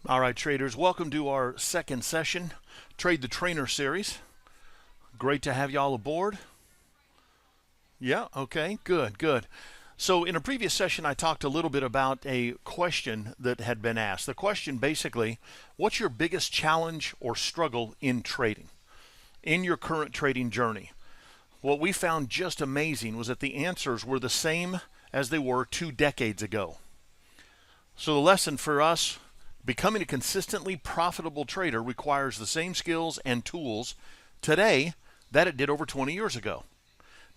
All right, traders, welcome to our second session, Trade the Trainer series. Great to have you all aboard. Yeah, okay, good. So in a previous session, I talked a little bit about a question that had been asked. The question basically, what's your biggest challenge or struggle in trading, in your current trading journey? What we found just amazing was that the answers were the same as they were 2 decades ago. So the lesson for us, becoming a consistently profitable trader requires the same skills and tools today that it did over 20 years ago.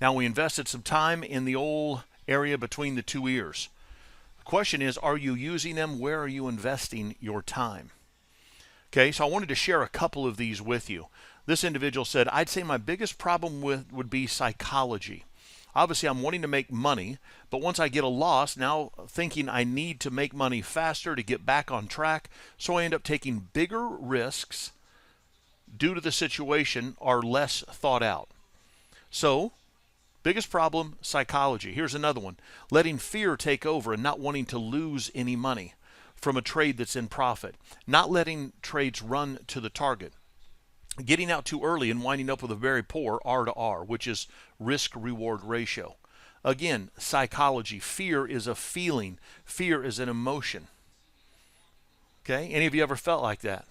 Now, we invested some time in the old area between the 2 ears. The question is, are you using them? Where are you investing your time? Okay, so I wanted to share a couple of these with you. This individual said, I'd say my biggest problem would be psychology. Obviously, I'm wanting to make money, but once I get a loss, now thinking I need to make money faster to get back on track, so I end up taking bigger risks due to the situation are less thought out. So, biggest problem, psychology. Here's another one. Letting fear take over and not wanting to lose any money from a trade that's in profit. Not letting trades run to the target. Getting out too early and winding up with a very poor R to R, which is risk-reward ratio. Again, psychology. Fear is a feeling. Fear is an emotion. Okay? Any of you ever felt like that?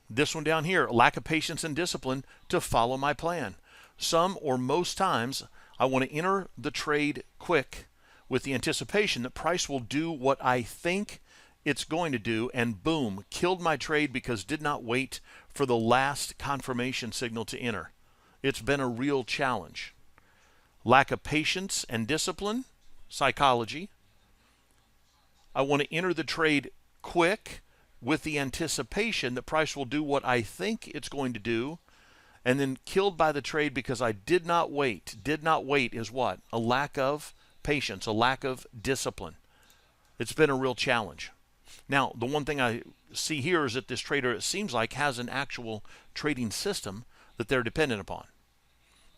This one down here, lack of patience and discipline to follow my plan. Some or most times, I want to enter the trade quick with the anticipation that price will do what I think it's going to do, and boom, killed my trade because did not wait for the last confirmation signal to enter. It's been a real challenge. Lack of patience and discipline, psychology. I want to enter the trade quick with the anticipation that price will do what I think it's going to do, and then killed by the trade because I did not wait. Did not wait is what? A lack of patience, a lack of discipline. It's been a real challenge. Now, the one thing I see here is that this trader, it seems like, has an actual trading system that they're dependent upon.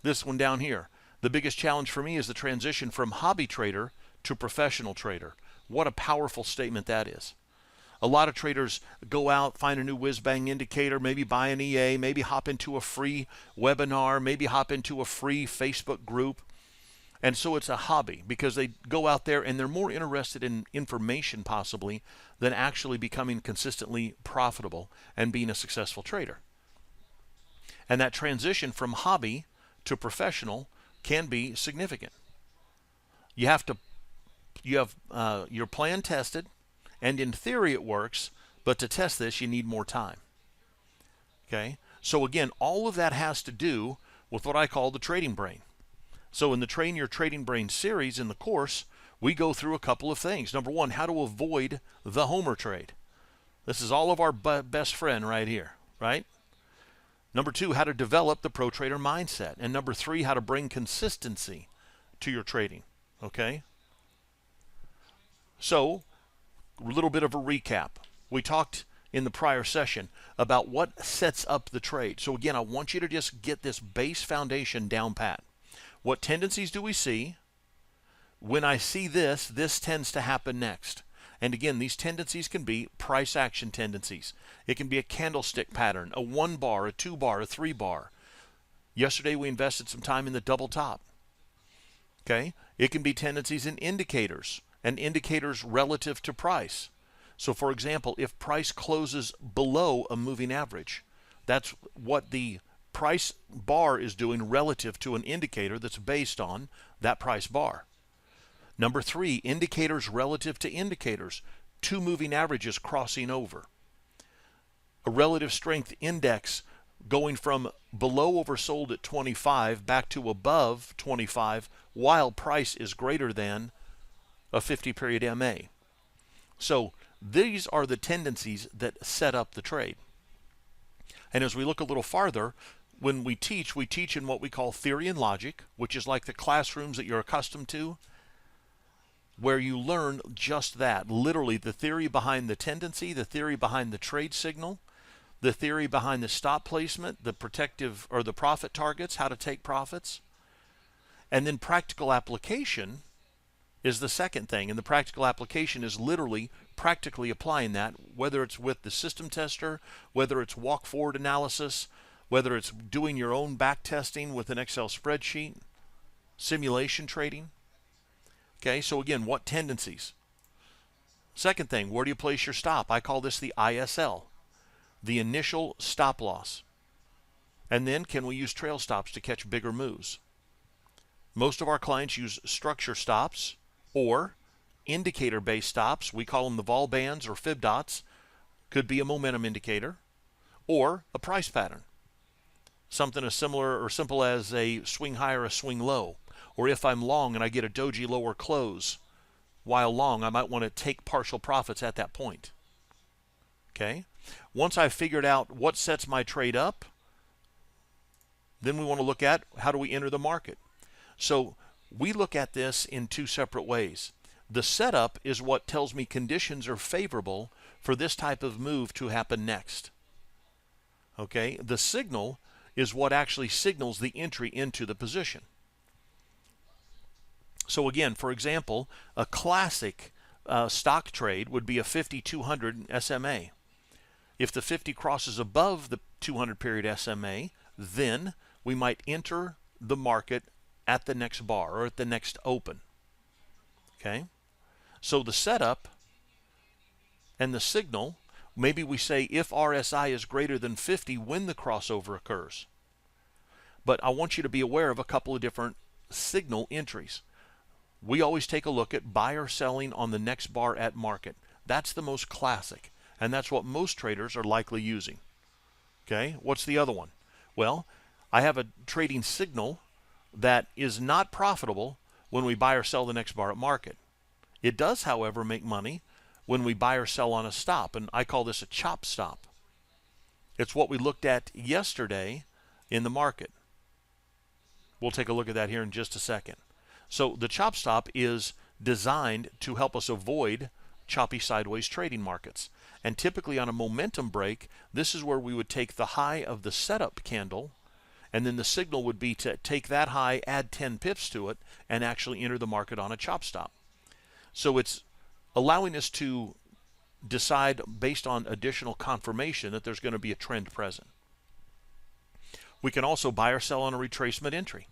This one down here, the biggest challenge for me is the transition from hobby trader to professional trader. What a powerful statement that is. A lot of traders go out, find a new whiz-bang indicator, maybe buy an EA, maybe hop into a free webinar, maybe hop into a free Facebook group. And so it's a hobby because they go out there and they're more interested in information possibly than actually becoming consistently profitable and being a successful trader. And that transition from hobby to professional can be significant. You have your plan tested, and in theory it works, but to test this you need more time. Okay? So again, all of that has to do with what I call the trading brain. So in the Train Your Trading Brain series in the course, we go through a couple of things. Number one, how to avoid the homer trade. This is all of our best friend right here, right? Number two, how to develop the pro trader mindset. And number three, how to bring consistency to your trading, okay? So, a little bit of a recap. We talked in the prior session about what sets up the trade. So again, I want you to just get this base foundation down pat. What tendencies do we see? When I see this, this tends to happen next. And again, these tendencies can be price action tendencies. It can be a candlestick pattern, a 1 bar, a 2 bar, a 3 bar. Yesterday we invested some time in the double top. Okay? It can be tendencies in indicators and indicators relative to price. So for example, if price closes below a moving average, that's what the price bar is doing relative to an indicator that's based on that price bar. Number three, indicators relative to indicators, 2 moving averages crossing over. A relative strength index going from below oversold at 25 back to above 25 while price is greater than a 50-period MA. So these are the tendencies that set up the trade. And as we look a little farther, when we teach in what we call theory and logic, which is like the classrooms that you're accustomed to, where you learn just that, literally the theory behind the tendency, the theory behind the trade signal, the theory behind the stop placement, the protective or the profit targets, how to take profits, and then practical application is the second thing. And the practical application is literally practically applying that, whether it's with the system tester, whether it's walk forward analysis, whether it's doing your own back testing with an Excel spreadsheet, simulation trading. Okay, so again, what tendencies? Second thing, where do you place your stop? I call this the ISL, the initial stop loss. And then can we use trail stops to catch bigger moves? Most of our clients use structure stops or indicator-based stops. We call them the vol bands or fib dots. Could be a momentum indicator or a price pattern. Something as similar or simple as a swing high or a swing low. Or if I'm long and I get a doji lower close while long, I might want to take partial profits at that point. Okay? Once I've figured out what sets my trade up, then we want to look at how do we enter the market. So we look at this in two separate ways. The setup is what tells me conditions are favorable for this type of move to happen next. Okay? The signal is what actually signals the entry into the position. So again, for example, a classic stock trade would be a 50-200 SMA. If the 50 crosses above the 200 period SMA, then we might enter the market at the next bar or at the next open. Okay? So the setup and the signal, maybe we say if RSI is greater than 50 when the crossover occurs. But I want you to be aware of a couple of different signal entries. We always take a look at buyer selling on the next bar at market. That's the most classic, and that's what most traders are likely using. Okay, what's the other one? Well, I have a trading signal that is not profitable when we buy or sell the next bar at market. It does, however, make money when we buy or sell on a stop, and I call this a chop stop. It's what we looked at yesterday in the market. We'll take a look at that here in just a second. So the chop stop is designed to help us avoid choppy sideways trading markets. And typically on a momentum break, this is where we would take the high of the setup candle, and then the signal would be to take that high, add 10 pips to it, and actually enter the market on a chop stop. So it's allowing us to decide based on additional confirmation that there's going to be a trend present. We can also buy or sell on a retracement entry.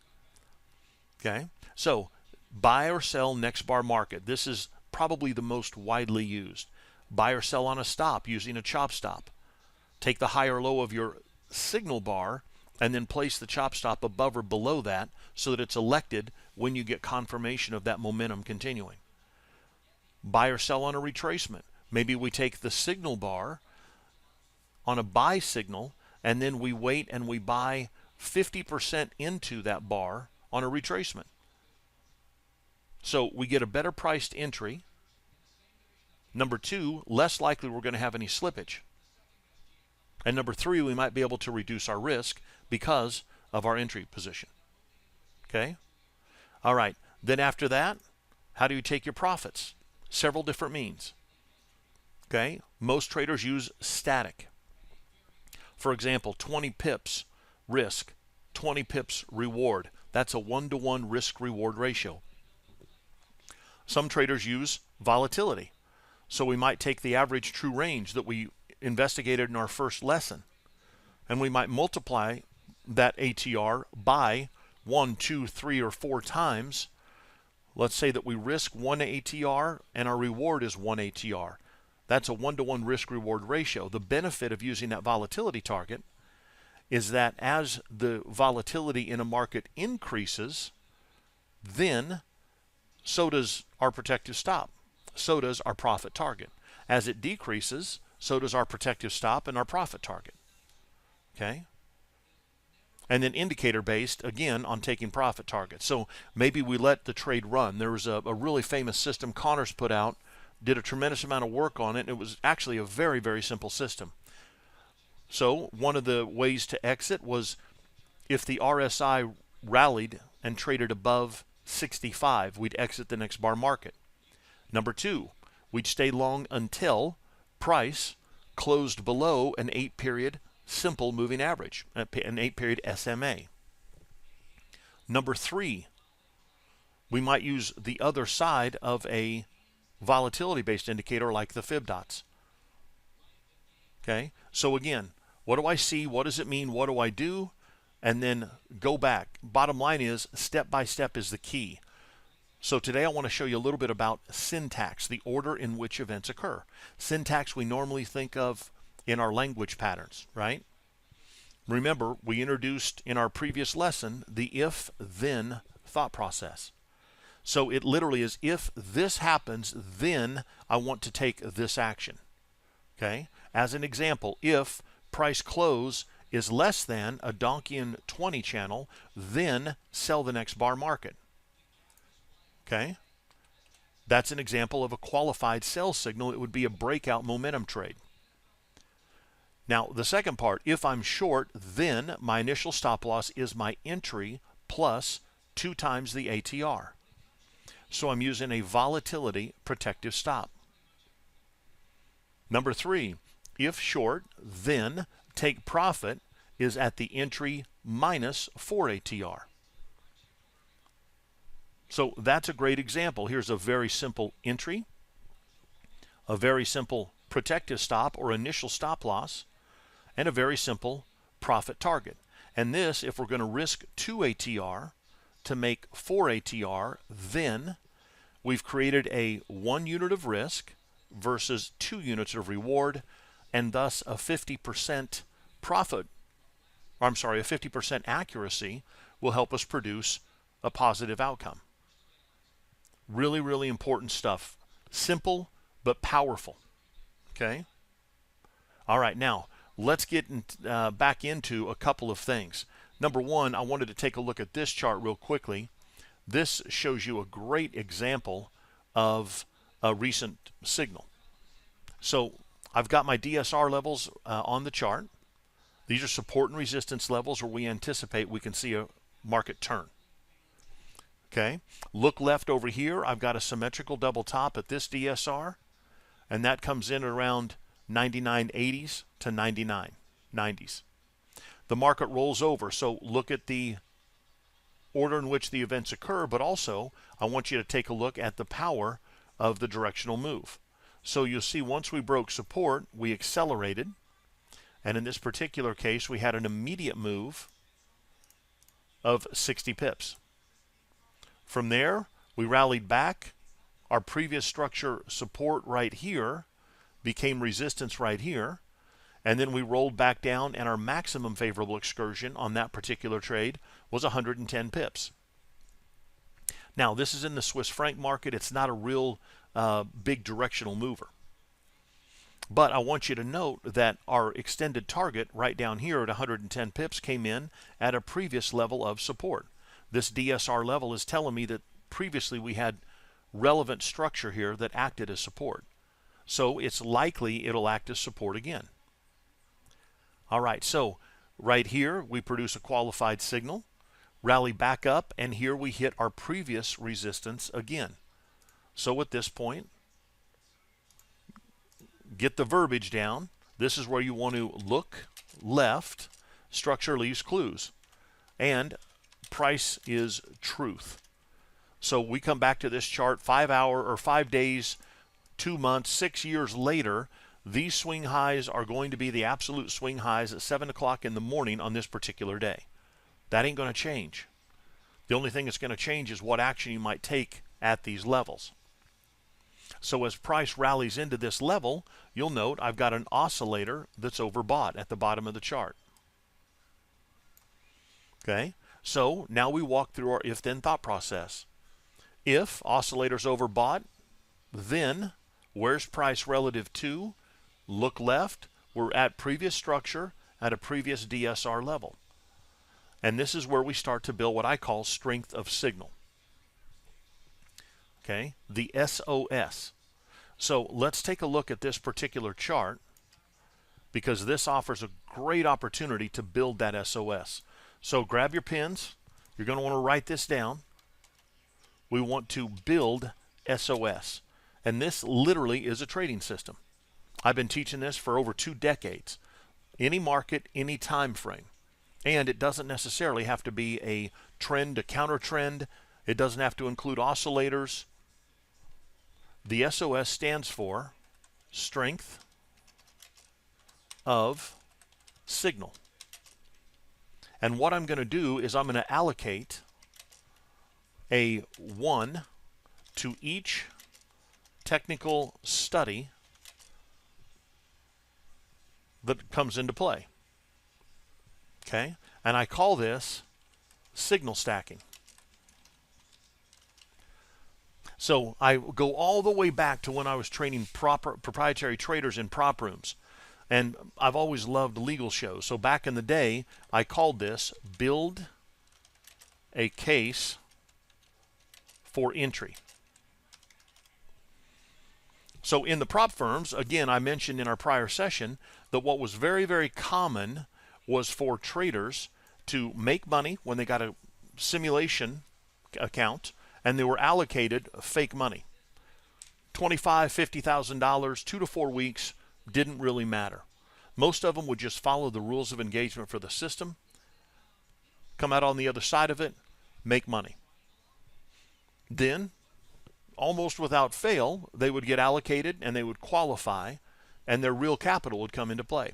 Okay, so buy or sell next bar market. This is probably the most widely used. Buy or sell on a stop using a chop stop. Take the high or low of your signal bar and then place the chop stop above or below that so that it's elected when you get confirmation of that momentum continuing. Buy or sell on a retracement. Maybe we take the signal bar on a buy signal and then we wait and we buy 50% into that bar on a retracement. So we get a better priced entry. Number two, less likely we're going to have any slippage. And number three, we might be able to reduce our risk because of our entry position. Okay? All right. Then after that, how do you take your profits? Several different means. Okay? Most traders use static. For example, 20 pips risk, 20 pips reward. That's a 1-to-1 risk-reward ratio. Some traders use volatility. So we might take the average true range that we investigated in our first lesson, and we might multiply that ATR by 1, 2, 3, or 4 times. Let's say that we risk 1 ATR and our reward is 1 ATR. That's a 1-to-1 risk-reward ratio. The benefit of using that volatility target is that as the volatility in a market increases, then so does our protective stop. So does our profit target. As it decreases, so does our protective stop and our profit target. Okay? And then indicator based, again, on taking profit targets. So maybe we let the trade run. There was a really famous system Connors put out, did a tremendous amount of work on it. It was actually a very, very simple system. So one of the ways to exit was if the RSI rallied and traded above 65, we'd exit the next bar market. Number two, we'd stay long until price closed below an 8-period simple moving average, an 8-period SMA. Number three, we might use the other side of a volatility-based indicator like the fib dots. Okay, so again, what do I see? What does it mean? What do I do? And then go back. Bottom line is, step by step is the key. So today I want to show you a little bit about syntax, the order in which events occur. Syntax we normally think of in our language patterns, right? Remember, we introduced in our previous lesson the if-then thought process. So it literally is, if this happens, then I want to take this action. Okay? As an example, if price close is less than a Donchian 20 channel, then sell the next bar market. Okay? That's an example of a qualified sell signal. It would be a breakout momentum trade. Now, the second part, if I'm short, then my initial stop loss is my entry plus 2 times the ATR. So I'm using a volatility protective stop. Number 3, if short, then take profit is at the entry minus 4 ATR. So that's a great example. Here's a very simple entry, a very simple protective stop or initial stop loss, and a very simple profit target. And this, if we're going to risk 2 ATR to make 4 ATR, then we've created a 1 unit of risk versus 2 units of reward, and thus a 50% profit, or I'm sorry, a 50% accuracy will help us produce a positive outcome. Really, really important stuff. Simple, but powerful. Okay? All right, now, let's get back into a couple of things. Number 1, I wanted to take a look at this chart real quickly. This shows you a great example of a recent signal. So I've got my DSR levels on the chart. These are support and resistance levels where we anticipate we can see a market turn. Okay, look left over here. I've got a symmetrical double top at this DSR, and that comes in around 99.80s to 99.90s. The market rolls over, so look at the order in which the events occur, but also I want you to take a look at the power of the directional move. So you'll see once we broke support, we accelerated, and in this particular case, we had an immediate move of 60 pips. From there, we rallied back. Our previous structure support right here became resistance right here, and then we rolled back down, and our maximum favorable excursion on that particular trade was 110 pips. Now, this is in the Swiss franc market. It's not a real big directional mover. But I want you to note that our extended target right down here at 110 pips came in at a previous level of support. This DSR level is telling me that previously we had relevant structure here that acted as support. So it's likely it'll act as support again. All right, so right here we produce a qualified signal, rally back up, and here we hit our previous resistance again. So at this point, get the verbiage down. This is where you want to look left, structure leaves clues, and price is truth. So we come back to this chart 5 hour or 5 days, 2 months, 6 years later. These swing highs are going to be the absolute swing highs at 7 o'clock in the morning on this particular day. That ain't going to change. The only thing that's going to change is what action you might take at these levels. So as price rallies into this level, you'll note I've got an oscillator that's overbought at the bottom of the chart. Okay, so now we walk through our if-then thought process. If oscillator's overbought, then where's price relative to? Look left. We're at previous structure at a previous DSR level. And this is where we start to build what I call strength of signal. Okay, the SOS. So let's take a look at this particular chart, because this offers a great opportunity to build that SOS. So grab your pens. You're going to want to write this down. We want to build SOS. And this literally is a trading system. I've been teaching this for over 2 decades. Any market, any time frame. And it doesn't necessarily have to be a trend to counter trend. It doesn't have to include oscillators. The SOS stands for strength of signal. And what I'm going to do is I'm going to allocate a 1 to each technical study that comes into play. Okay? And I call this signal stacking. So I go all the way back to when I was training proprietary traders in prop rooms. And I've always loved legal shows. So back in the day, I called this build a case for entry. So in the prop firms, again, I mentioned in our prior session that what was very, very common was for traders to make money when they got a simulation account and they were allocated fake money. $25,000, $50,000, 2 to 4 weeks, didn't really matter. Most of them would just follow the rules of engagement for the system, come out on the other side of it, make money. Then, almost without fail, they would get allocated and they would qualify, and their real capital would come into play.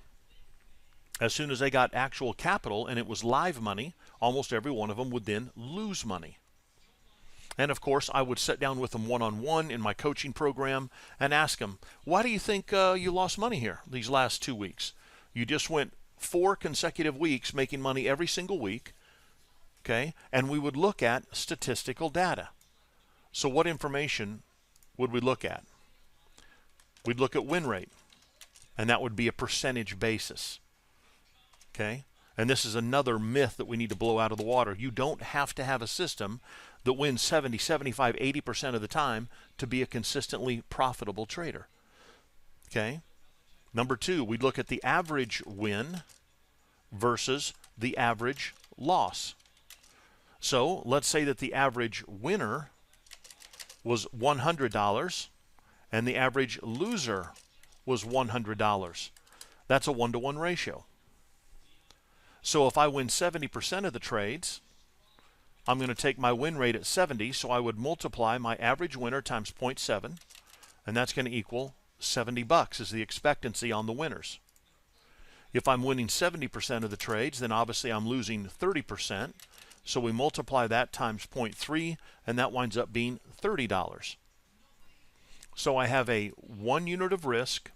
As soon as they got actual capital and it was live money, almost every one of them would then lose money. And of course, I would sit down with them one-on-one in my coaching program and ask them, why do you think you lost money here these last 2 weeks? You just went 4 consecutive weeks making money every single week, okay? And we would look at statistical data. So what information would we look at? We'd look at win rate, and that would be a percentage basis, okay? And this is another myth that we need to blow out of the water. You don't have to have a system that wins 70, 75, 80% of the time to be a consistently profitable trader. Okay? Number 2, we'd look at the average win versus the average loss. So let's say that the average winner was $100 and the average loser was $100. That's a 1-to-1 ratio. So if I win 70% of the trades, I'm going to take my win rate at 70, so I would multiply my average winner times 0.7, and that's going to equal $70 is the expectancy on the winners. If I'm winning 70% of the trades, then obviously I'm losing 30%, so we multiply that times 0.3, and that winds up being $30. So I have a 1 unit of risk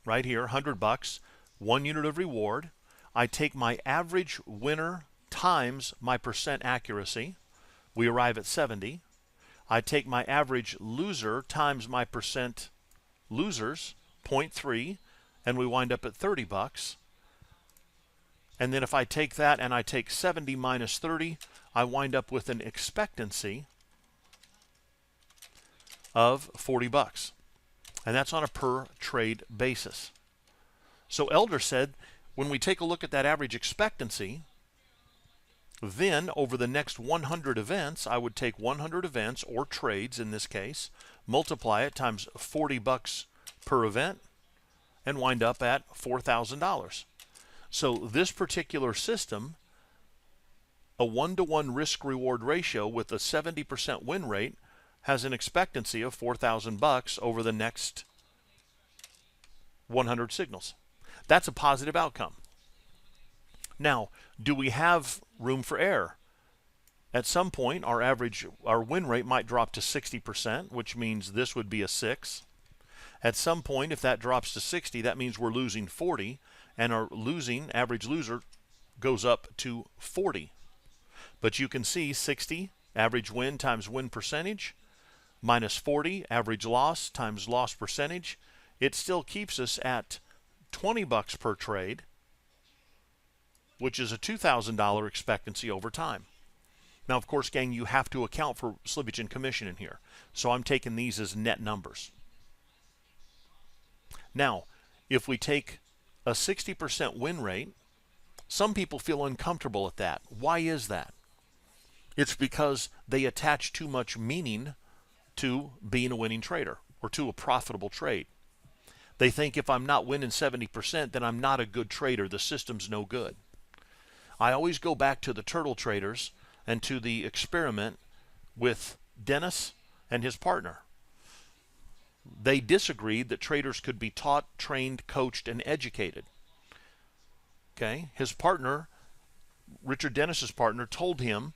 right here, $100, 1 unit of reward. I take my average winner times my percent accuracy. We arrive at 70. I take my average loser times my percent losers, 0.3, and we wind up at $30. And then if I take that and I take 70 minus 30, I wind up with an expectancy of $40. And that's on a per trade basis. So Elder said, when we take a look at that average expectancy, then over the next 100 events, I would take 100 events, or trades in this case, multiply it times $40 per event, and wind up at $4,000. So this particular system, a 1-to-1 risk-reward ratio with a 70% win rate, has an expectancy of $4,000 over the next 100 signals. That's a positive outcome. Now, do we have room for error? At some point, our win rate might drop to 60%, which means this would be a 6. At some point, if that drops to 60, that means we're losing 40, and our average loser goes up to 40. But you can see 60, average win times win percentage, minus 40, average loss times loss percentage. It still keeps us at $20 per trade, which is a $2,000 expectancy over time. Now, of course, gang, you have to account for slippage and commission in here. So I'm taking these as net numbers. Now, if we take a 60% win rate, some people feel uncomfortable at that. Why is that? It's because they attach too much meaning to being a winning trader or to a profitable trade. They think if I'm not winning 70%, then I'm not a good trader. The system's no good. I always go back to the turtle traders and to the experiment with Dennis and his partner. They disagreed that traders could be taught, trained, coached, and educated. Okay? His partner, Richard Dennis's partner, told him,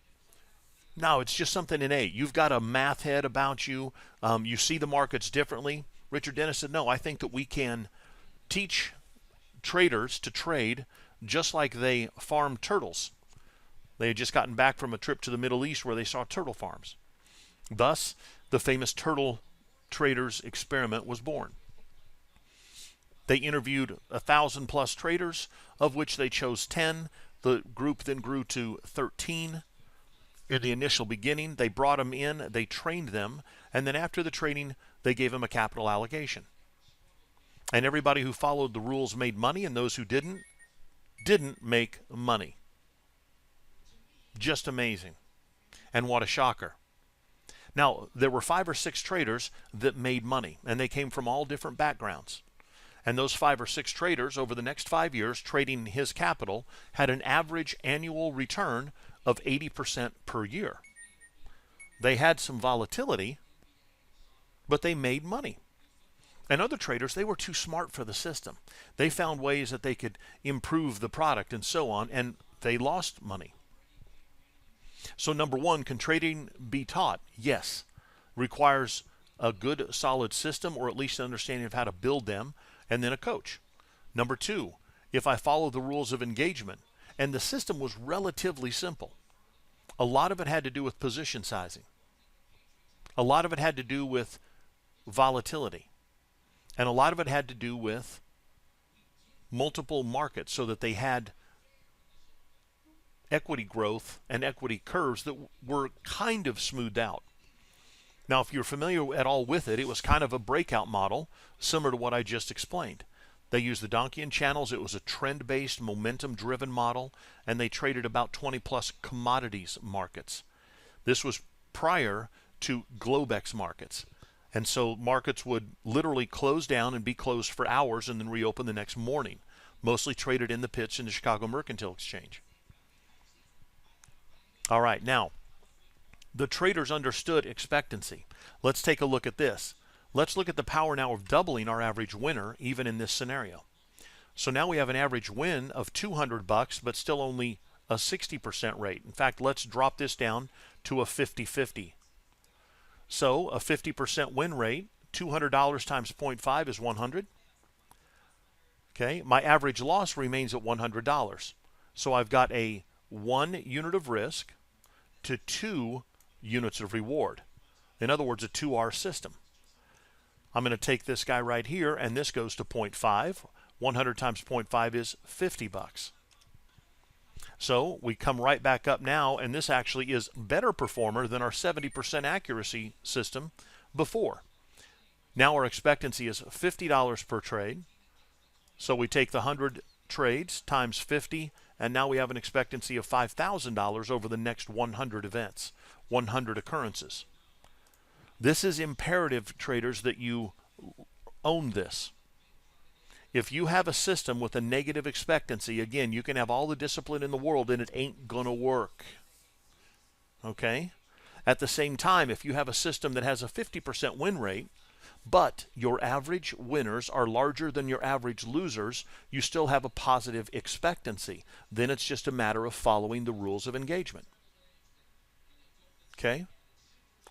no, it's just something innate. You've got a math head about you. You see the markets differently. Richard Dennis said, no, I think that we can teach traders to trade just like they farm turtles. They had just gotten back from a trip to the Middle East where they saw turtle farms. Thus, the famous turtle traders experiment was born. They interviewed 1,000+ traders, of which they chose 10. The group then grew to 13. In the initial beginning, they brought them in, they trained them, and then after the training, they gave them a capital allocation. And everybody who followed the rules made money, and those who didn't make money. Just amazing. And what a shocker. Now, there were 5 or 6 traders that made money, and they came from all different backgrounds. And those 5 or 6 traders, over the next 5 years, trading his capital, had an average annual return of 80% per year. They had some volatility, but they made money. And other traders, they were too smart for the system. They found ways that they could improve the product and so on, and they lost money. So number one, can trading be taught? Yes. Requires a good, solid system, or at least an understanding of how to build them, and then a coach. Number two, if I follow the rules of engagement, and the system was relatively simple. A lot of it had to do with position sizing. A lot of it had to do with volatility. And a lot of it had to do with multiple markets, so that they had equity growth and equity curves that were kind of smoothed out. Now, if you're familiar at all with it, it was kind of a breakout model, similar to what I just explained. They used the Donchian channels. It was a trend-based, momentum-driven model, and they traded about 20+ commodities markets. This was prior to Globex markets. And so markets would literally close down and be closed for hours and then reopen the next morning, mostly traded in the pits in the Chicago Mercantile Exchange. All right, now, the traders understood expectancy. Let's take a look at this. Let's look at the power now of doubling our average winner, even in this scenario. So now we have an average win of $200, but still only a 60% rate. In fact, let's drop this down to a 50-50. So a 50% win rate, $200 times 0.5 is 100. Okay, my average loss remains at $100. So I've got a 1 unit of risk to 2 units of reward. In other words, a 2R system. I'm going to take this guy right here, and this goes to 0.5. 100 times 0.5 is $50. So we come right back up now, and this actually is better performer than our 70% accuracy system before. Now our expectancy is $50 per trade. So we take the 100 trades times 50, and now we have an expectancy of $5,000 over the next 100 events, 100 occurrences. This is imperative, traders, that you own this. If you have a system with a negative expectancy, again, you can have all the discipline in the world and it ain't gonna work. Okay? At the same time, if you have a system that has a 50% win rate, but your average winners are larger than your average losers, you still have a positive expectancy. Then it's just a matter of following the rules of engagement. Okay?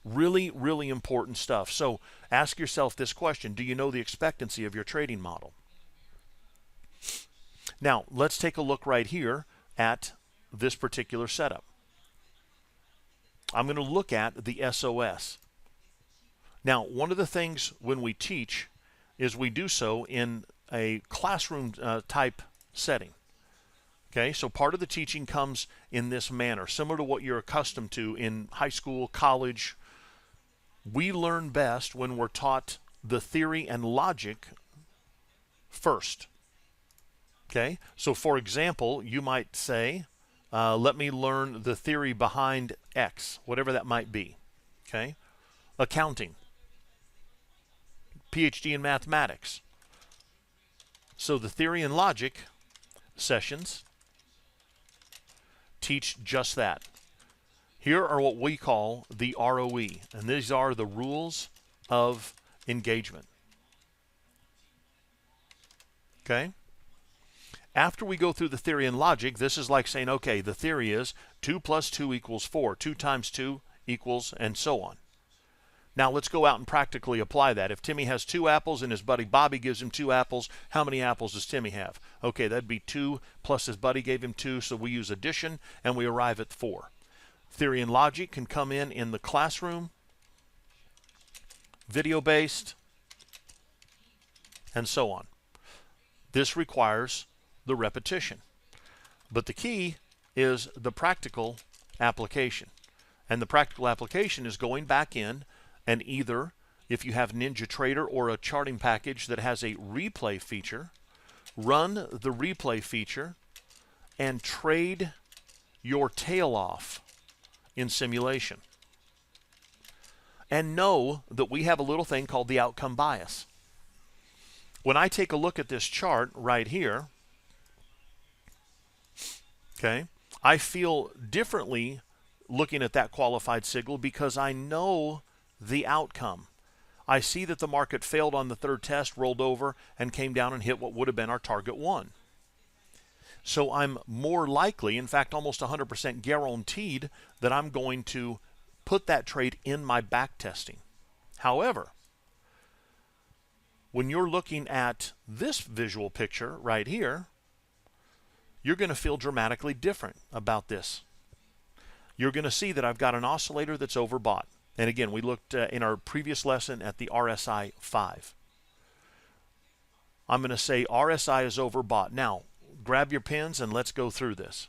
Really, really important stuff. So ask yourself this question: do you know the expectancy of your trading model? Now, let's take a look right here at this particular setup. I'm going to look at the SOS. Now, one of the things when we teach is we do so in a classroom type setting. Okay, so part of the teaching comes in this manner, similar to what you're accustomed to in high school, college. We learn best when we're taught the theory and logic first. Okay, so for example, you might say, let me learn the theory behind X, whatever that might be. Okay, accounting, PhD in mathematics. So the theory and logic sessions teach just that. Here are what we call the ROE, and these are the rules of engagement. Okay? After we go through the theory and logic, this is like saying, okay, the theory is 2 plus 2 equals 4, 2 times 2 equals, and so on. Now let's go out and practically apply that. If Timmy has 2 apples and his buddy Bobby gives him 2 apples, how many apples does Timmy have? Okay, that'd be 2 plus his buddy gave him 2, so we use addition and we arrive at 4. Theory and logic can come in the classroom, video-based, and so on. This requires the repetition. But the key is the practical application. And the practical application is going back in and either, if you have NinjaTrader or a charting package that has a replay feature, run the replay feature and trade your tail off in simulation. And know that we have a little thing called the outcome bias. When I take a look at this chart right here, okay, I feel differently looking at that qualified signal because I know the outcome. I see that the market failed on the third test, rolled over, and came down and hit what would have been our target 1. So I'm more likely, in fact almost 100% guaranteed, that I'm going to put that trade in my back testing. However, when you're looking at this visual picture right here, you're going to feel dramatically different about this. You're going to see that I've got an oscillator that's overbought. And again, we looked in our previous lesson at the RSI 5. I'm going to say RSI is overbought. Now, grab your pens and let's go through this.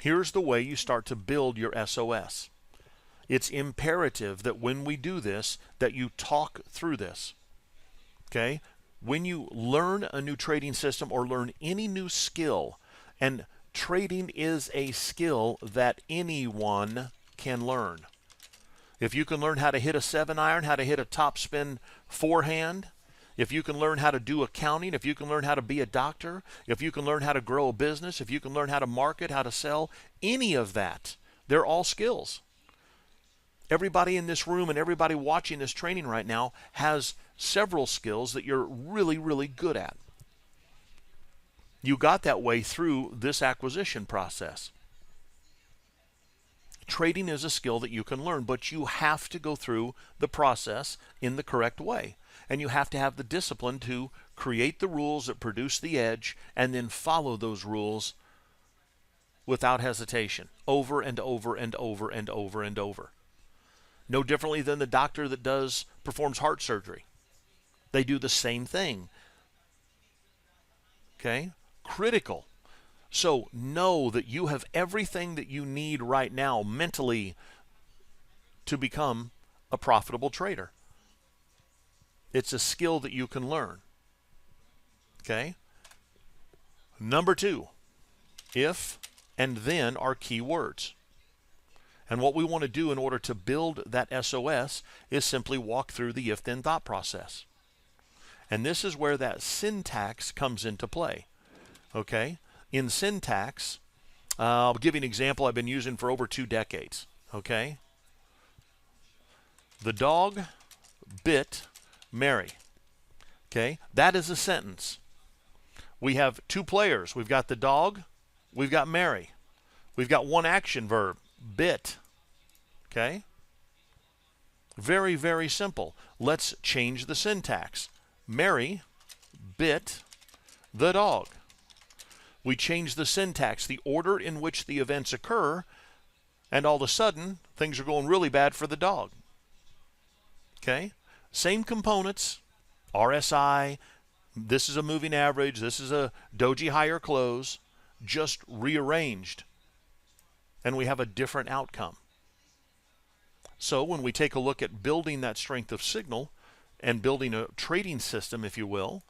Here's the way you start to build your SOS. It's imperative that when we do this, that you talk through this. Okay? When you learn a new trading system or learn any new skill, and trading is a skill that anyone can learn. If you can learn how to hit a 7-iron, how to hit a top spin forehand, if you can learn how to do accounting, if you can learn how to be a doctor, if you can learn how to grow a business, if you can learn how to market, how to sell, any of that, they're all skills. Everybody in this room and everybody watching this training right now has several skills that you're really, really good at. You got that way through this acquisition process. Trading is a skill that you can learn, but you have to go through the process in the correct way. And you have to have the discipline to create the rules that produce the edge and then follow those rules without hesitation, over and over and over and over and over. No differently than the doctor that performs heart surgery. They do the same thing. Okay? Critical. So know that you have everything that you need right now mentally to become a profitable trader. It's a skill that you can learn. Okay? Number 2, if and then are key words. And what we want to do in order to build that SOS is simply walk through the if-then thought process. And this is where that syntax comes into play. Okay? In syntax, I'll give you an example I've been using for over 2 decades. Okay? The dog bit Mary. Okay? That is a sentence. We have 2 players. We've got the dog. We've got Mary. We've got one action verb, bit. Okay? Very, very simple. Let's change the syntax. Mary bit the dog. We change the syntax, the order in which the events occur, and all of a sudden, things are going really bad for the dog. Okay? Same components, RSI, this is a moving average, this is a doji higher close, just rearranged. And we have a different outcome. So when we take a look at building that strength of signal and building a trading system, if you will,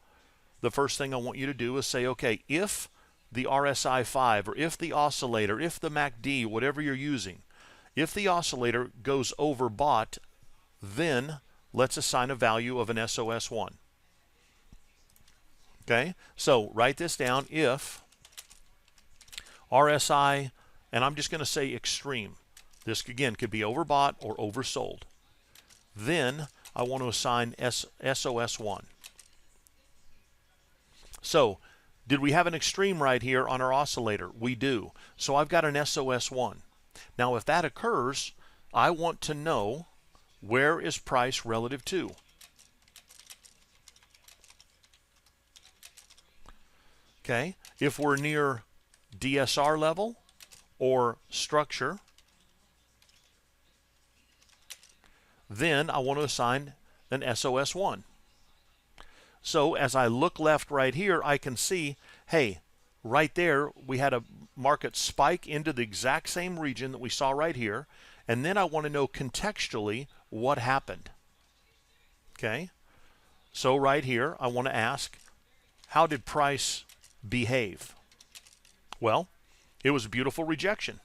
the first thing I want you to do is say, okay, if the RSI 5 or if the oscillator, if the MACD, whatever you're using, if the oscillator goes overbought, then let's assign a value of an SOS 1. Okay, so write this down. If RSI, and I'm just going to say extreme. This, again, could be overbought or oversold. Then I want to assign SOS 1. So, did we have an extreme right here on our oscillator? We do. So I've got an SOS 1. Now, if that occurs, I want to know where is price relative to. Okay, if we're near DSR level or structure, then I want to assign an SOS 1. So as I look left right here, I can see, hey, right there we had a market spike into the exact same region that we saw right here, and then I want to know contextually what happened. Okay, so right here I want to ask, how did price behave? Well, it was a beautiful rejection.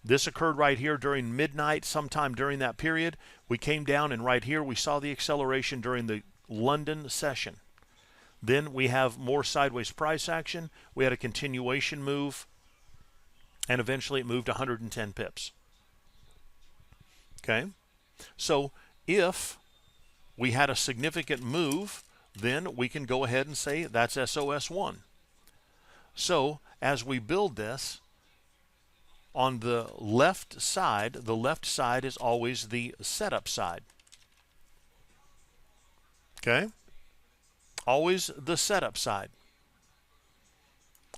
This occurred right here during midnight, sometime during that period. We came down, and right here we saw the acceleration during the London session. Then we have more sideways price action. We had a continuation move, and eventually it moved 110 pips. Okay, so if we had a significant move, then we can go ahead and say that's SOS 1. So as we build this, on the left side is always the setup side. Okay? Always the setup side.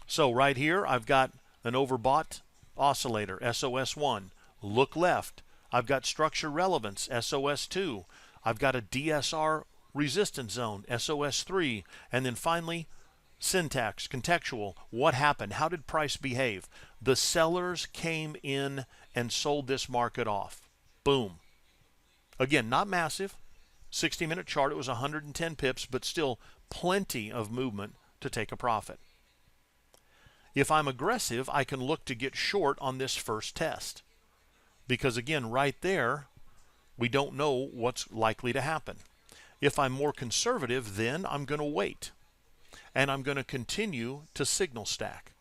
So right here, I've got an overbought oscillator, SOS 1. Look left. I've got structure relevance, SOS 2. I've got a DSR resistance zone, SOS 3. And then finally, syntax, contextual. What happened? How did price behave? The sellers came in and sold this market off. Boom. Again, not massive. 60-minute chart, it was 110 pips, but still plenty of movement to take a profit. If I'm aggressive, I can look to get short on this first test. Because again, right there, we don't know what's likely to happen. If I'm more conservative, then I'm going to wait. And I'm going to continue to signal stack.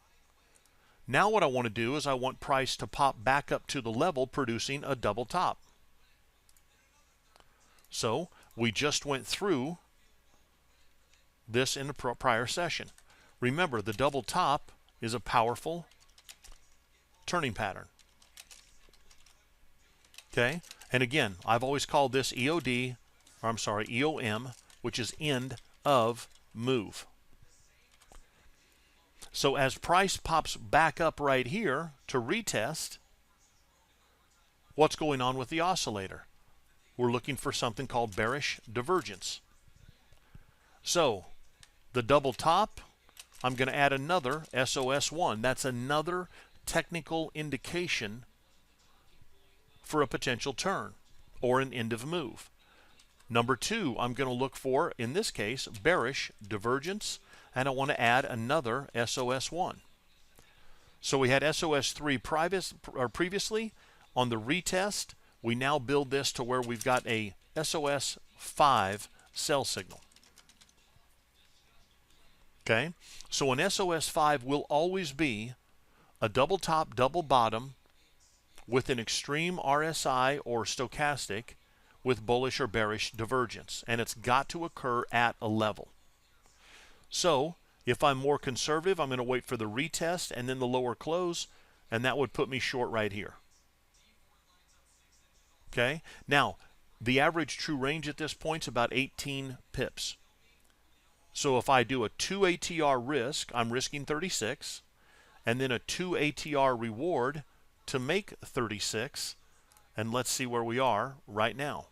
Now what I want to do is I want price to pop back up to the level producing a double top. So we just went through this in the prior session. Remember, the double top is a powerful turning pattern. Okay, and again, I've always called this EOM, which is end of move. So as price pops back up right here to retest, what's going on with the oscillator? We're looking for something called bearish divergence. So the double top, I'm going to add another SOS 1. That's another technical indication for a potential turn or an end of move. Number 2, I'm going to look for, in this case, bearish divergence, and I want to add another SOS 1. So we had SOS 3 previously. On the retest, we now build this to where we've got a SOS 5 sell signal. Okay, so an SOS 5 will always be a double top, double bottom with an extreme RSI or stochastic with bullish or bearish divergence, and it's got to occur at a level. So if I'm more conservative, I'm going to wait for the retest and then the lower close, and that would put me short right here. Okay, now the average true range at this point is about 18 pips. So if I do a 2 ATR risk, I'm risking 36, and then a 2 ATR reward to make 36, and let's see where we are right now.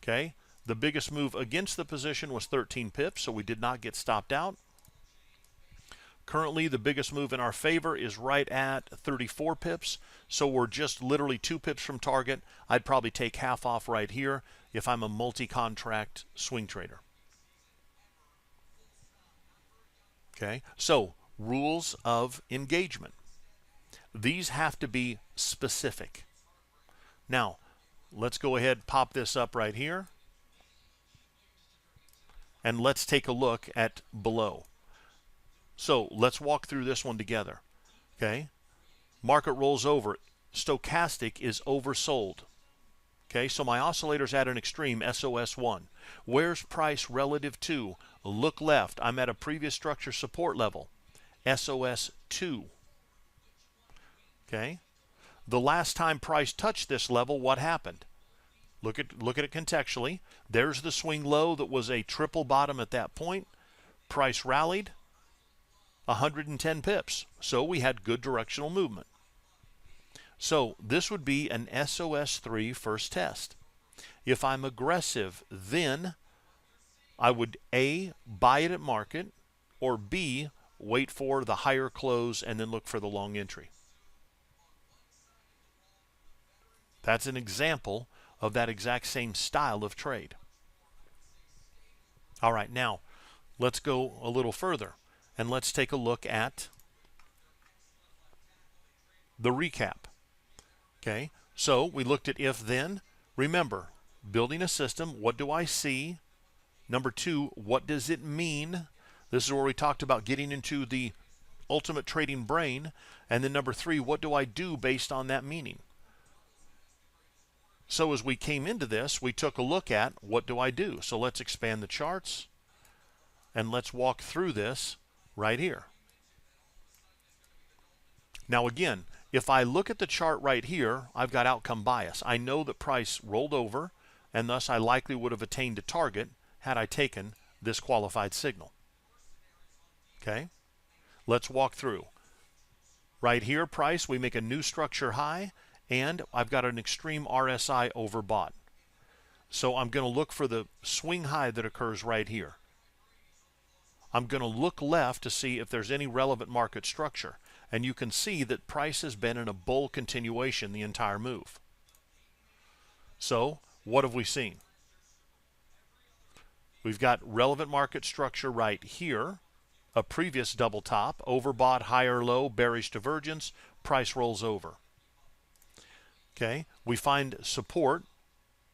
Okay, the biggest move against the position was 13 pips, so we did not get stopped out. Currently, the biggest move in our favor is right at 34 pips, so we're just literally 2 pips from target. I'd probably take half off right here if I'm a multi-contract swing trader. Okay, so rules of engagement. These have to be specific. Now, let's go ahead and pop this up right here. And let's take a look at below. So let's walk through this one together. Okay. Market rolls over. Stochastic is oversold. Okay, so my oscillator's at an extreme, SOS 1. Where's price relative to? Look left. I'm at a previous structure support level, SOS 2. Okay, the last time price touched this level, what happened? Look at it contextually. There's the swing low that was a triple bottom at that point. Price rallied 110 pips. So we had good directional movement. So this would be an SOS 3 first test. If I'm aggressive, then I would A, buy it at market, or B, wait for the higher close and then look for the long entry. That's an example of that exact same style of trade. All right, now let's go a little further and let's take a look at the recap. Okay, so we looked at if then. Remember, building a system, what do I see? Number 2, what does it mean? This is where we talked about getting into the ultimate trading brain. And then number 3, what do I do based on that meaning? So as we came into this, we took a look at what do I do? So let's expand the charts and let's walk through this right here. Now again, if I look at the chart right here, I've got outcome bias. I know that price rolled over, and thus I likely would have attained a target had I taken this qualified signal. Okay, let's walk through. Right here, price, we make a new structure high, and I've got an extreme RSI overbought. So I'm going to look for the swing high that occurs right here. I'm going to look left to see if there's any relevant market structure. And you can see that price has been in a bull continuation the entire move. So what have we seen? We've got relevant market structure right here, a previous double top, overbought, higher low, bearish divergence, price rolls over. Okay, we find support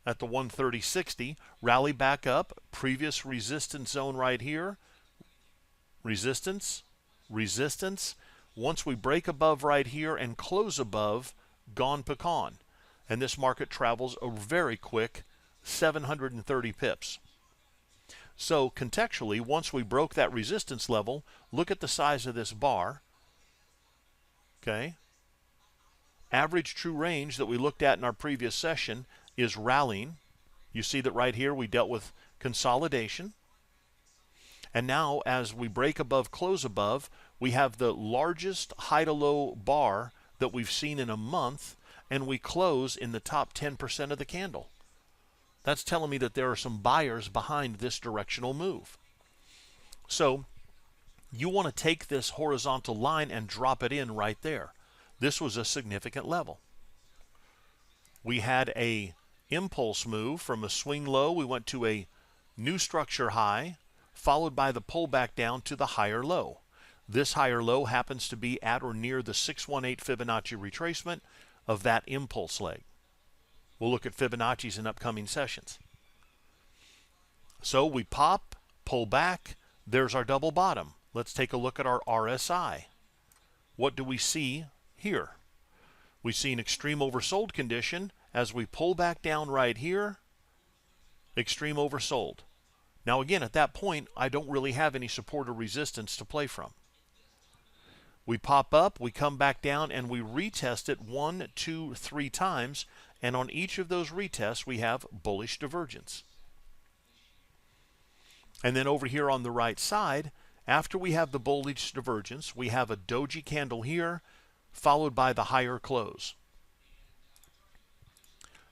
at the 130.60, rally back up, previous resistance zone right here, resistance, resistance. Once we break above right here and close above, gone pecan. And this market travels a very quick 730 pips. So contextually, once we broke that resistance level, look at the size of this bar. Okay. Average true range that we looked at in our previous session is rallying. You see that right here we dealt with consolidation. And now as we break above, close above, we have the largest high to low bar that we've seen in a month, and we close in the top 10% of the candle. That's telling me that there are some buyers behind this directional move. So you want to take this horizontal line and drop it in right there. This was a significant level. We had a impulse move from a swing low. We went to a new structure high, followed by the pullback down to the higher low. This higher low happens to be at or near the 618 Fibonacci retracement of that impulse leg. We'll look at Fibonacci's in upcoming sessions. So we pop, pull back, there's our double bottom. Let's take a look at our RSI. What do we see here? We see an extreme oversold condition as we pull back down right here, extreme oversold. Now again, at that point, I don't really have any support or resistance to play from. We pop up, we come back down, and we retest it 1, 2, 3 times, and on each of those retests, we have bullish divergence. And then over here on the right side, after we have the bullish divergence, we have a doji candle here, followed by the higher close.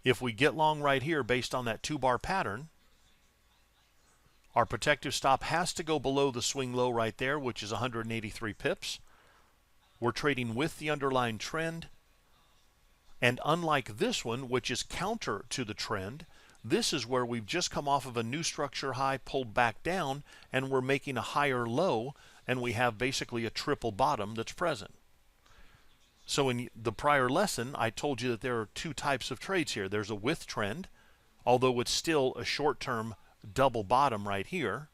If we get long right here based on that 2-bar pattern, our protective stop has to go below the swing low right there, which is 183 pips. We're trading with the underlying trend. And unlike this one, which is counter to the trend, this is where we've just come off of a new structure high, pulled back down, and we're making a higher low, and we have basically a triple bottom that's present. So in the prior lesson, I told you that there are 2 types of trades here. There's a with trend, although it's still a short-term double bottom right here.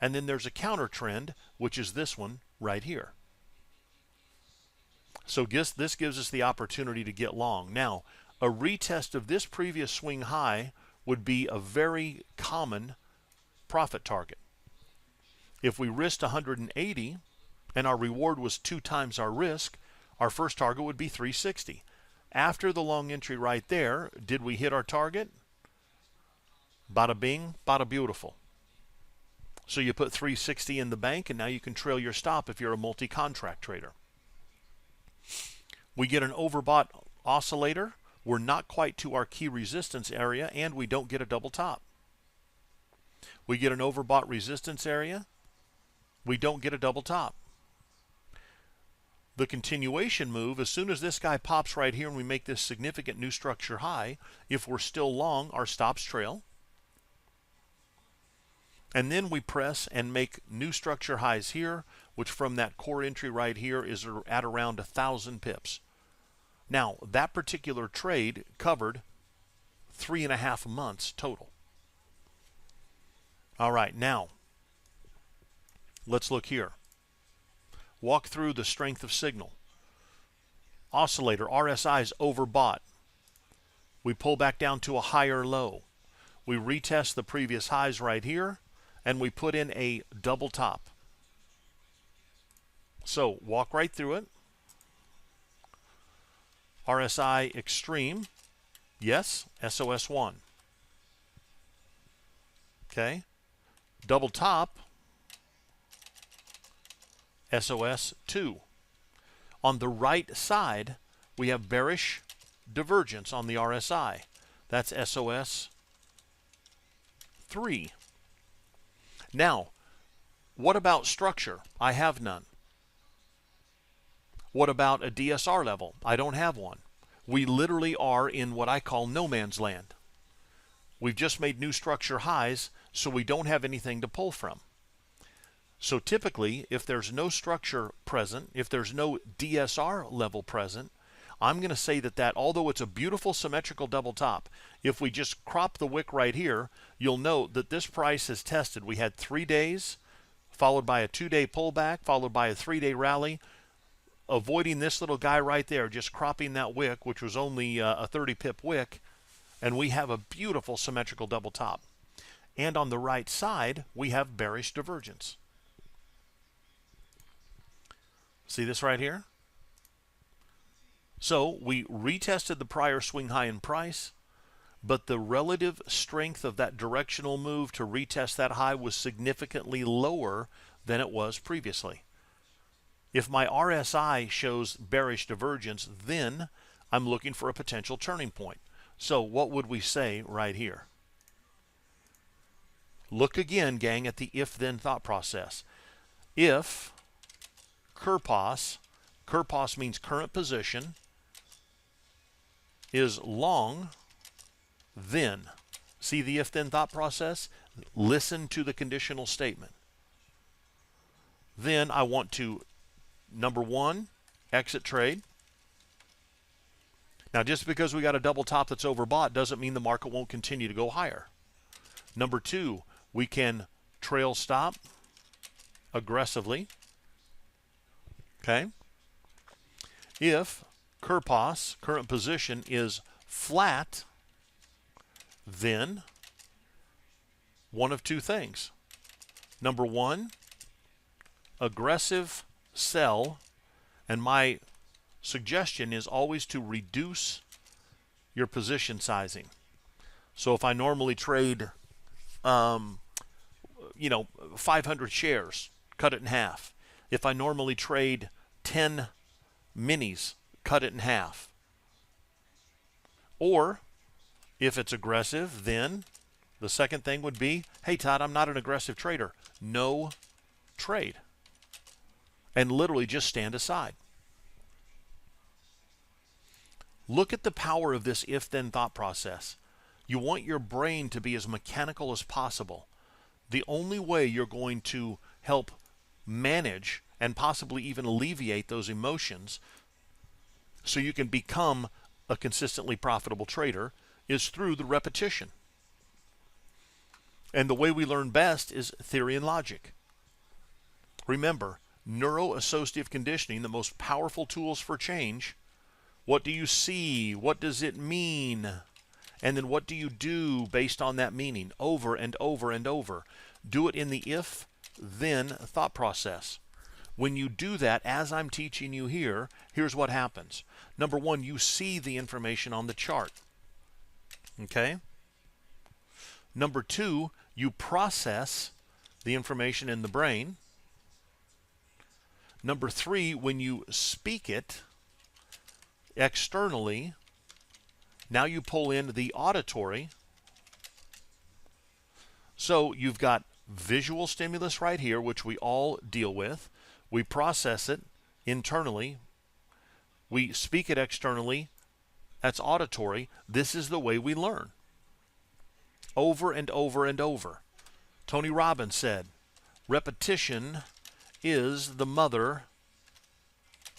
And then there's a counter trend, which is this one right here. So this gives us the opportunity to get long. Now, a retest of this previous swing high would be a very common profit target. If we risked 180 and our reward was 2 times our risk, our first target would be 360. After the long entry right there, did we hit our target? Bada bing, bada beautiful. So you put 360 in the bank, and now you can trail your stop if you're a multi-contract trader. We get an overbought oscillator. We're not quite to our key resistance area, and we don't get a double top. We get an overbought resistance area. We don't get a double top. The continuation move, as soon as this guy pops right here and we make this significant new structure high, if we're still long, our stops trail. And then we press and make new structure highs here, which from that core entry right here is at around 1,000 pips. Now, that particular trade covered 3.5 months total. All right, now, let's look here. Walk through the strength of signal. Oscillator, RSI is overbought. We pull back down to a higher low. We retest the previous highs right here, and we put in a double top. So walk right through it. RSI extreme, yes, SOS 1. Okay, double top, SOS 2. On the right side, we have bearish divergence on the RSI. That's SOS 3. Now, what about structure? I have none. What about a DSR level? I don't have one. We literally are in what I call no man's land. We've just made new structure highs, so we don't have anything to pull from. So typically, if there's no structure present, if there's no DSR level present, I'm going to say that although it's a beautiful symmetrical double top, if we just crop the wick right here, you'll note that this price has tested. We had 3 days, followed by a 2-day pullback, followed by a 3-day rally. Avoiding this little guy right there, just cropping that wick, which was only a 30-pip wick, and we have a beautiful symmetrical double top. And on the right side, we have bearish divergence. See this right here? So we retested the prior swing high in price, but the relative strength of that directional move to retest that high was significantly lower than it was previously. If my RSI shows bearish divergence, then I'm looking for a potential turning point. So what would we say right here? Look again, gang, at the if-then thought process. If curpos means current position, is long, then. See the if-then thought process? Listen to the conditional statement. Then I want to, number 1, exit trade. Now, just because we got a double top that's overbought doesn't mean the market won't continue to go higher. Number 2, we can trail stop aggressively. Okay? If curpos, current position, is flat, then one of 2 things. Number 1, aggressive sell, and my suggestion is always to reduce your position sizing. So if I normally trade 500 shares, cut it in half. If I normally trade 10 minis, cut it in half. Or if it's aggressive, then the second thing would be, hey Todd, I'm not an aggressive trader. No trade. And literally just stand aside. Look at the power of this if-then thought process. You want your brain to be as mechanical as possible. The only way you're going to help manage and possibly even alleviate those emotions so you can become a consistently profitable trader is through the repetition. And the way we learn best is theory and logic. Remember, Neuroassociative conditioning, the most powerful tools for change. What do you see? What does it mean? And then what do you do based on that meaning over and over and over? Do it in the if-then thought process. When you do that, as I'm teaching you here, here's what happens. Number one, you see the information on the chart. Okay? Number two, you process the information in the brain. Number three, when you speak it externally, now you pull in the auditory. So you've got visual stimulus right here, which we all deal with. We process it internally. We speak it externally. That's auditory. This is the way we learn. Over and over and over. Tony Robbins said, repetition is the mother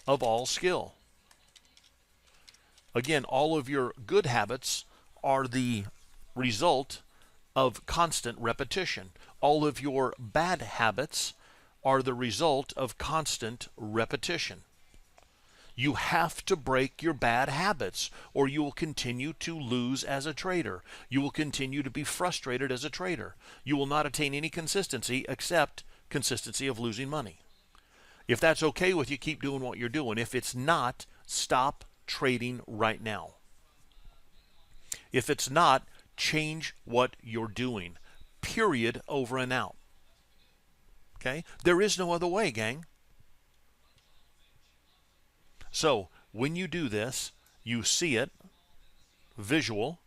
of all skill. Again, all of your good habits are the result of constant repetition. All of your bad habits are the result of constant repetition. You have to break your bad habits, or you will continue to lose as a trader. You will continue to be frustrated as a trader. You will not attain any consistency except consistency of losing money. If that's okay with you, keep doing what you're doing. If it's not, stop trading right now. If it's not, change what you're doing. Period, over and out. Okay? There is no other way, gang. So, when you do this, you see it, visual,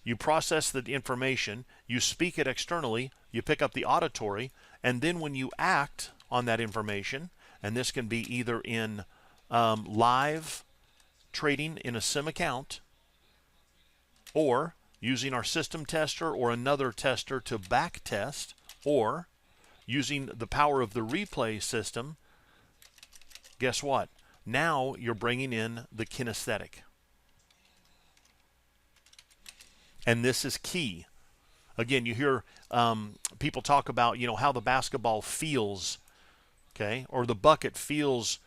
you process the information, you speak it externally, you pick up the auditory, and then when you act on that information, and this can be either in live trading in a sim account, or using our system tester or another tester to back test, or using the power of the replay system, guess what? Now you're bringing in the kinesthetic. And this is key. Again, you hear people talk about, how the basketball feels, okay, or the bucket feels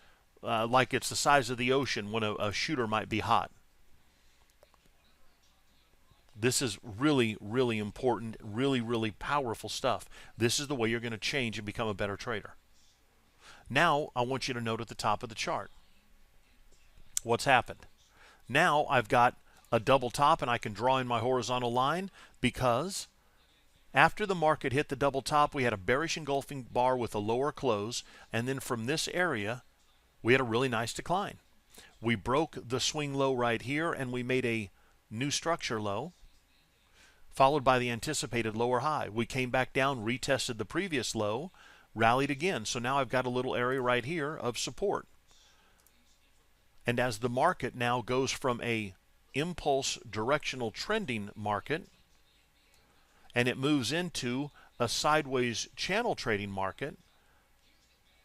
like it's the size of the ocean when a shooter might be hot. This is really, really important, really, really powerful stuff. This is the way you're going to change and become a better trader. Now, I want you to note at the top of the chart what's happened. Now, I've got a double top, and I can draw in my horizontal line because after the market hit the double top, we had a bearish engulfing bar with a lower close, and then from this area, we had a really nice decline. We broke the swing low right here, and we made a new structure low, followed by the anticipated lower high. We came back down, retested the previous low, rallied again. So now I've got a little area right here of support. And as the market now goes from a impulse directional trending market, and it moves into a sideways channel trading market,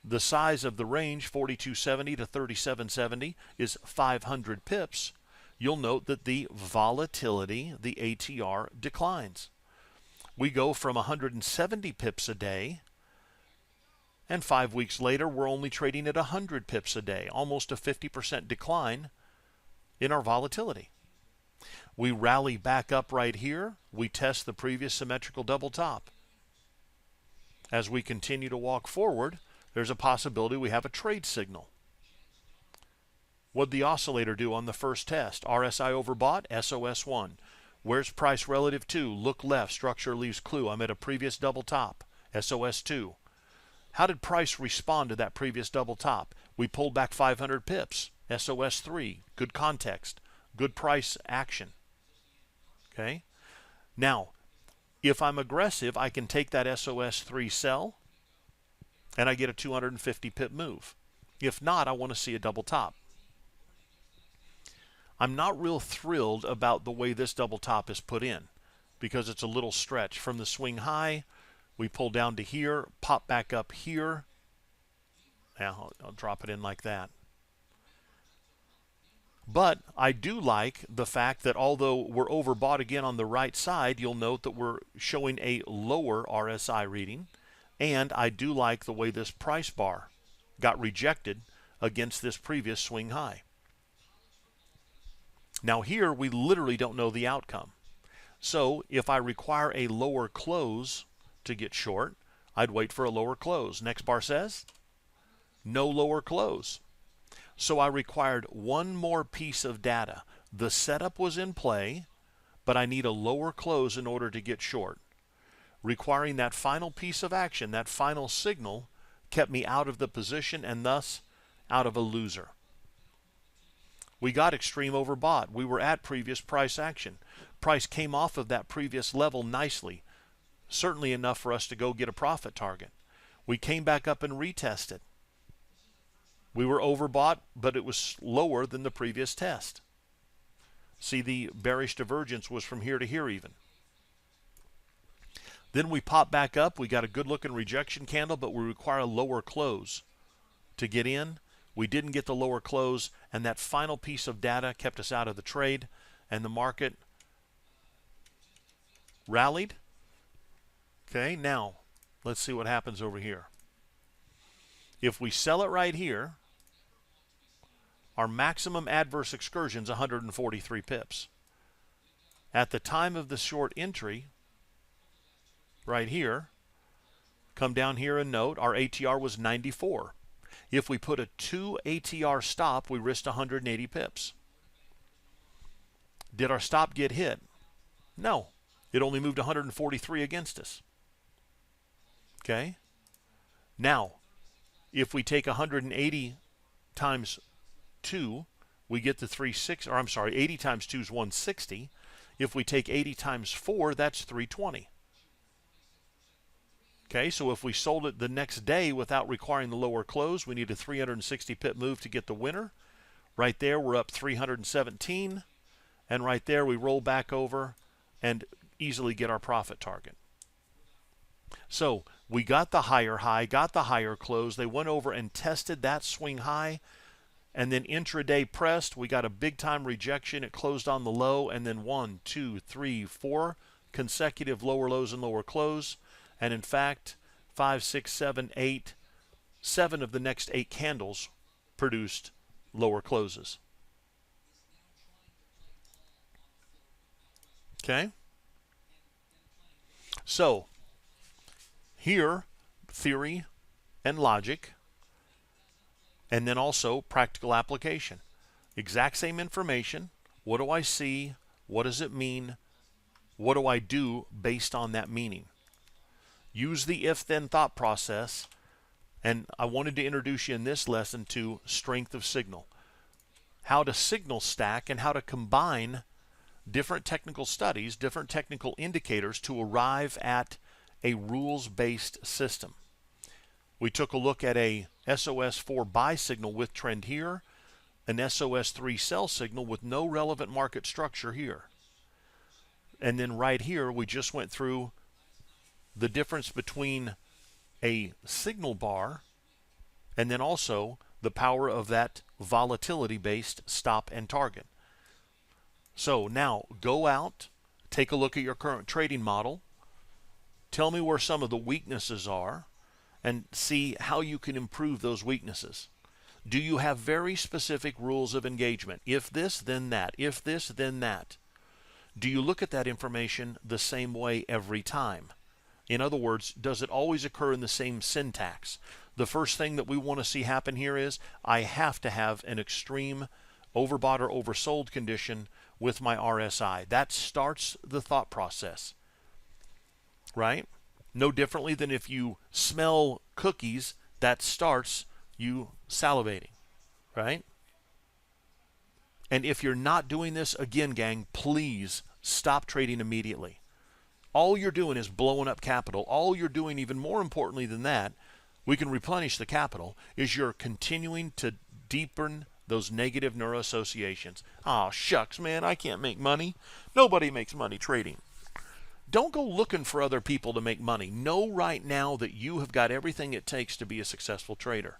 the size of the range, 4270 to 3770, is 500 pips. You'll note that the volatility, the ATR, declines. We go from 170 pips a day, and 5 weeks later, we're only trading at 100 pips a day, almost a 50% decline in our volatility. We rally back up right here. We test the previous symmetrical double top. As we continue to walk forward, there's a possibility we have a trade signal. What'd the oscillator do on the first test? RSI overbought, SOS 1. Where's price relative to? Look left, structure leaves clue. I'm at a previous double top, SOS 2. How did price respond to that previous double top? We pulled back 500 pips, SOS 3. Good context, good price action. Okay? Now, if I'm aggressive, I can take that SOS 3 sell, and I get a 250 pip move. If not, I want to see a double top. I'm not real thrilled about the way this double top is put in because it's a little stretch. From the swing high, we pull down to here, pop back up here. Now, I'll drop it in like that. But I do like the fact that although we're overbought again on the right side, you'll note that we're showing a lower RSI reading. And I do like the way this price bar got rejected against this previous swing high. Now here we literally don't know the outcome. So if I require a lower close to get short, I'd wait for a lower close. Next bar says no lower close. So I required one more piece of data. The setup was in play, but I need a lower close in order to get short. Requiring that final piece of action, that final signal, kept me out of the position and thus out of a loser. We got extreme overbought. We were at previous price action. Price came off of that previous level nicely, certainly enough for us to go get a profit target. We came back up and retested. We were overbought, but it was lower than the previous test. See, the bearish divergence was from here to here even. Then we pop back up. We got a good looking rejection candle, but we require a lower close to get in. We didn't get the lower close, and that final piece of data kept us out of the trade, and the market rallied. Okay, now let's see what happens over here. If we sell it right here, our maximum adverse excursion is 143 pips. At the time of the short entry, right here, come down here and note our ATR was 94. If we put a 2 ATR stop, we risked 180 pips. Did our stop get hit? No. It only moved 143 against us. Okay? Now, if we take 180 times 2, we get the 360, or I'm sorry, 80 times 2 is 160. If we take 80 times 4, that's 320. Okay, so if we sold it the next day without requiring the lower close, we need a 360 pip move to get the winner. Right there, we're up 317. And right there, we roll back over and easily get our profit target. So we got the higher high, got the higher close. They went over and tested that swing high. And then intraday pressed. We got a big time rejection. It closed on the low. And then 1, 2, 3, 4 consecutive lower lows and lower close. And in fact, 5, 6, 7, 8, 7 of the next 8 candles produced lower closes. Okay? So, here, theory and logic, and then also practical application. Exact same information. What do I see? What does it mean? What do I do based on that meaning? Use the if-then thought process, and I wanted to introduce you in this lesson to strength of signal. How to signal stack and how to combine different technical studies, different technical indicators to arrive at a rules-based system. We took a look at a SOS 4 buy signal with trend here, an SOS 3 sell signal with no relevant market structure here. And then right here, we just went through the difference between a signal bar and then also the power of that volatility-based stop and target. So now go out, take a look at your current trading model, tell me where some of the weaknesses are, and see how you can improve those weaknesses. Do you have very specific rules of engagement? If this, then that. If this, then that. Do you look at that information the same way every time? In other words, does it always occur in the same syntax? The first thing that we want to see happen here is I have to have an extreme overbought or oversold condition with my RSI. That starts the thought process, right? No differently than if you smell cookies, that starts you salivating, right? And if you're not doing this, again, gang, please stop trading immediately. All you're doing is blowing up capital. All you're doing, even more importantly than that, we can replenish the capital, is you're continuing to deepen those negative neuroassociations. Oh, shucks, man, I can't make money. Nobody makes money trading. Don't go looking for other people to make money. Know right now that you have got everything it takes to be a successful trader.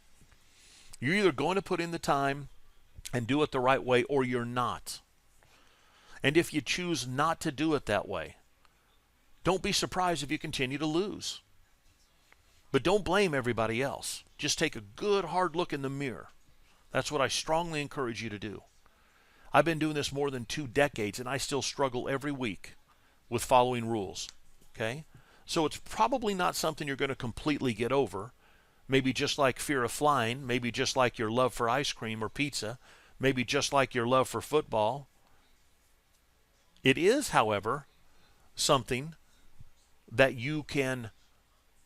You're either going to put in the time and do it the right way, or you're not. And if you choose not to do it that way, don't be surprised if you continue to lose. But don't blame everybody else. Just take a good hard look in the mirror. That's what I strongly encourage you to do. I've been doing this more than 2 decades, and I still struggle every week with following rules. Okay? So it's probably not something you're going to completely get over. Maybe just like fear of flying, maybe just like your love for ice cream or pizza, maybe just like your love for football. It is, however, something that you can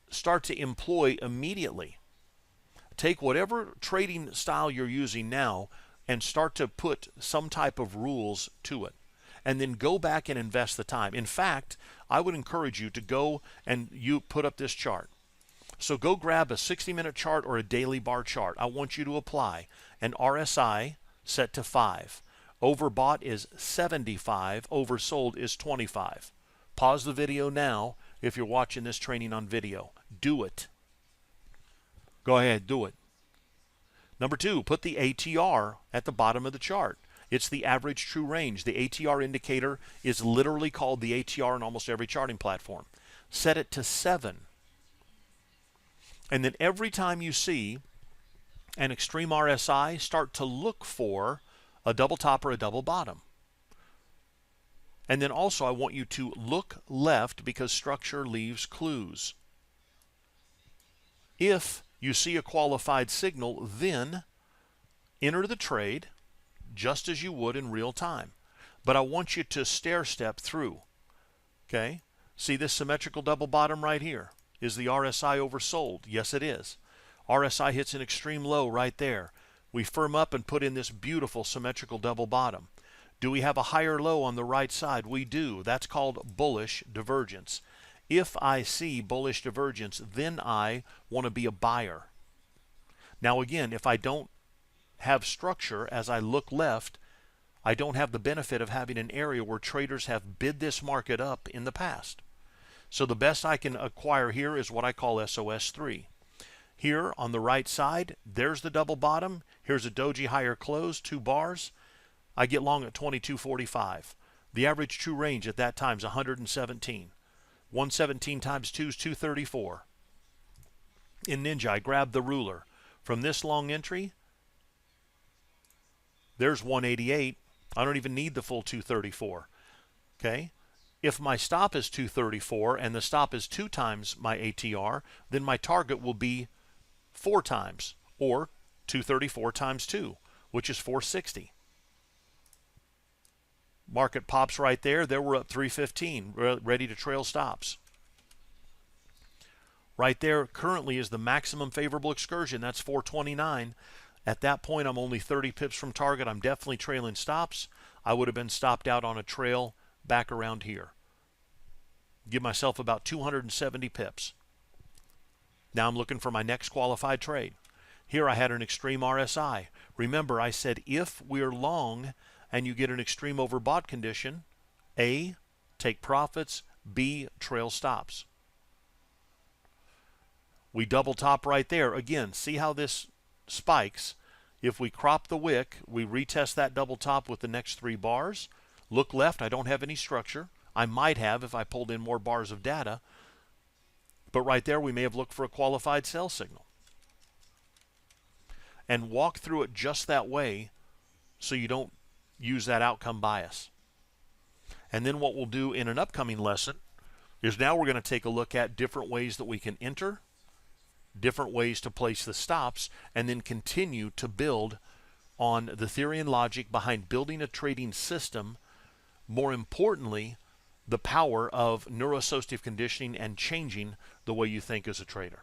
start to employ immediately. Take whatever trading style you're using now and start to put some type of rules to it. And then go back and invest the time. In fact, I would encourage you to go and you put up this chart. So go grab a 60-minute chart or a daily bar chart. I want you to apply an RSI set to 5. Overbought is 75. Oversold is 25. Pause the video now if you're watching this training on video. Do it. Go ahead, do it. Number 2, put the ATR at the bottom of the chart. It's the average true range. The ATR indicator is literally called the ATR in almost every charting platform. Set it to 7. And then every time you see an extreme RSI, start to look for a double top or a double bottom. And then also I want you to look left because structure leaves clues. If you see a qualified signal, then enter the trade just as you would in real time. But I want you to stair step through. Okay? See this symmetrical double bottom right here? Is the RSI oversold? Yes, it is. RSI hits an extreme low right there. We firm up and put in this beautiful symmetrical double bottom. Do we have a higher low on the right side? We do. That's called bullish divergence. If I see bullish divergence, then I want to be a buyer. Now again, if I don't have structure as I look left, I don't have the benefit of having an area where traders have bid this market up in the past. So the best I can acquire here is what I call SOS 3. Here on the right side, there's the double bottom. Here's a doji higher close, 2 bars. I get long at 22.45. The average true range at that time is 117. 117 times 2 is 234. In Ninja, I grab the ruler. From this long entry, there's 188. I don't even need the full 234. Okay? If my stop is 234 and the stop is 2 times my ATR, then my target will be 4 times, or 234 times 2, which is 460. Market pops right there. There we're up 315, ready to trail stops. Right there currently is the maximum favorable excursion. That's 429. At that point, I'm only 30 pips from target. I'm definitely trailing stops. I would have been stopped out on a trail back around here. Give myself about 270 pips. Now I'm looking for my next qualified trade. Here I had an extreme RSI. Remember, I said if we're long and you get an extreme overbought condition, A, take profits, B, trail stops. We double top right there. Again, see how this spikes. If we crop the wick, we retest that double top with the next 3 bars. Look left, I don't have any structure. I might have if I pulled in more bars of data. But right there, we may have looked for a qualified sell signal. And walk through it just that way so you don't use that outcome bias. And then what we'll do in an upcoming lesson is now we're going to take a look at different ways that we can enter, different ways to place the stops, and then continue to build on the theory and logic behind building a trading system. More importantly, the power of neuroassociative conditioning and changing the way you think as a trader.